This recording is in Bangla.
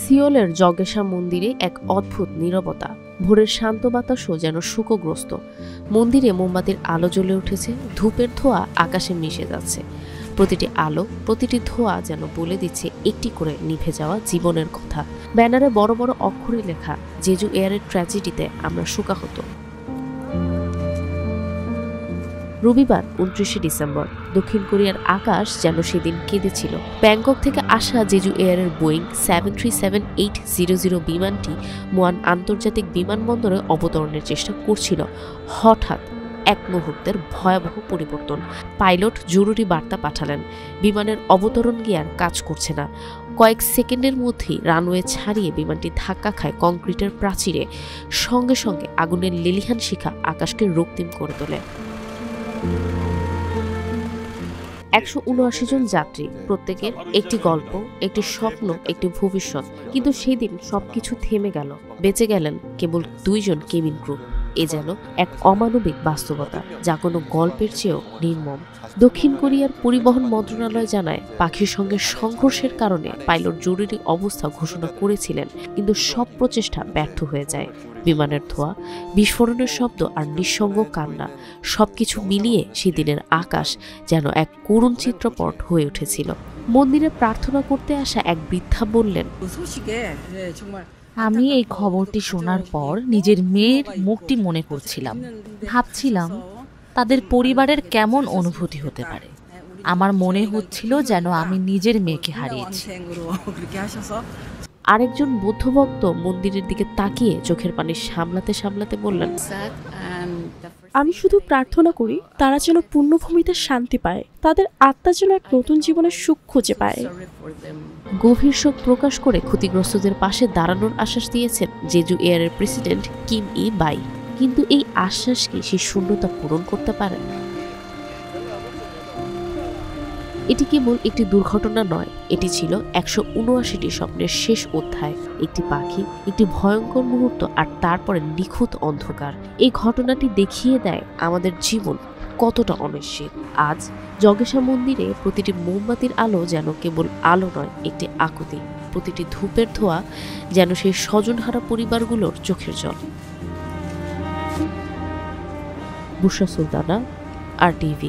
সিওলের জগেশা মন্দিরে এক অদ্ভুত নীরবতা। ভোরের শান্ত বাতাসও যেন শোকগ্রস্ত। মন্দিরে মোমবাতির আলো জ্বলে উঠেছে, ধূপের ধোঁয়া আকাশে মিশে যাচ্ছে। প্রতিটি আলো, প্রতিটি ধোঁয়া যেন বলে দিচ্ছে একটি করে নিভে যাওয়া জীবনের কথা। ব্যানারে বড় বড় অক্ষরে লেখা, জেজু এয়ারের ট্র্যাজেডিতে আমরা শোকাহত। রবিবার ২৯শে ডিসেম্বর দক্ষিণ কোরিয়ার আকাশ যেন সেদিন কেঁদেছিল। ব্যাংকক থেকে আসা জেজু এয়ারের বোয়িং 737-800 বিমানটি মুয়ান আন্তর্জাতিক বিমানবন্দরে অবতরণের চেষ্টা করছিল। হঠাৎ এক মুহূর্তের ভয়াবহ পরিবর্তন। পাইলট জরুরি বার্তা পাঠালেন, বিমানের অবতরণ গিয়ার কাজ করছে না। কয়েক সেকেন্ডের মধ্যেই রানওয়ে ছাড়িয়ে বিমানটি ধাক্কা খায় কংক্রিটের প্রাচীরে। সঙ্গে সঙ্গে আগুনের লেলিহান শিখা আকাশকে রক্তিম করে তোলে। ১৭৯ জন যাত্রী, প্রত্যেকের একটি গল্প, একটি স্বপ্ন, একটি ভবিষ্যৎ। কিন্তু সেদিন সবকিছু থেমে গেল। বেঁচে গেলেন কেবল ২ জন কেবিন ক্রু। এ যেন এক অমানবিক বাস্তবতা, যা কোনো গল্পের চেয়েও নির্মম। দক্ষিণ কোরিয়ার পরিবহন মন্ত্রণালয় জানায়, পাখির সঙ্গে সংঘর্ষের কারণে পাইলট জরুরি অবস্থা ঘোষণা করেছিলেন, কিন্তু সব প্রচেষ্টা ব্যর্থ হয়ে যায়। বিমানের ধোঁয়া, বিস্ফোরণের শব্দ আর নিঃসঙ্গ কান্না, সবকিছু মিলিয়ে সেদিনের আকাশ যেন এক করুণ চিত্রপট হয়ে উঠেছিল। মন্দিরে প্রার্থনা করতে আসা এক বৃদ্ধা বললেন, আমি এই খবরটি শোনার পর নিজের মেয়ের মুখটি মনে করছিলাম। ভাবছিলাম তাদের পরিবারের কেমন অনুভূতি হতে পারে। আমার মনে হচ্ছিল যেন আমি নিজের মেয়েকে হারিয়েছি। আরেকজন বৌদ্ধ ভক্ত মন্দিরের দিকে তাকিয়ে চোখের পানি সামলাতে সামলাতে বললেন, আমি শুধু প্রার্থনা করি তারা যেন পুণ্যভূমিতে শান্তি পায়, তাদের আত্মা যেন এক নতুন জীবনের সুখ খুঁজে পায়। গভীর শোক প্রকাশ করে ক্ষতিগ্রস্তদের পাশে দাঁড়ানোর আশ্বাস দিয়েছেন জেজু এয়ারের প্রেসিডেন্ট কিম ই বাই। কিন্তু এই আশ্বাস কি সেই শূন্যতা পূরণ করতে পারে? এটি কেবল একটি দুর্ঘটনা নয়, এটি ছিল ১৭৯টি স্বপ্নের শেষ অধ্যায়। একটি পাখি, একটি ভয়ঙ্কর মুহূর্ত, আর তারপরে নিখুঁত অন্ধকার। এই ঘটনাটি দেখিয়ে দেয় আমাদের জীবন কতটা অনিশ্চিত। আজ জগেশা মন্দিরে প্রতিটি মোমবাতির আলো যেন কেবল আলো নয়, একটি আকুতি। প্রতিটি ধূপের ধোঁয়া যেন সেই স্বজনহারা পরিবারগুলোর চোখের জল। বুশরা সুলতানা, RTV।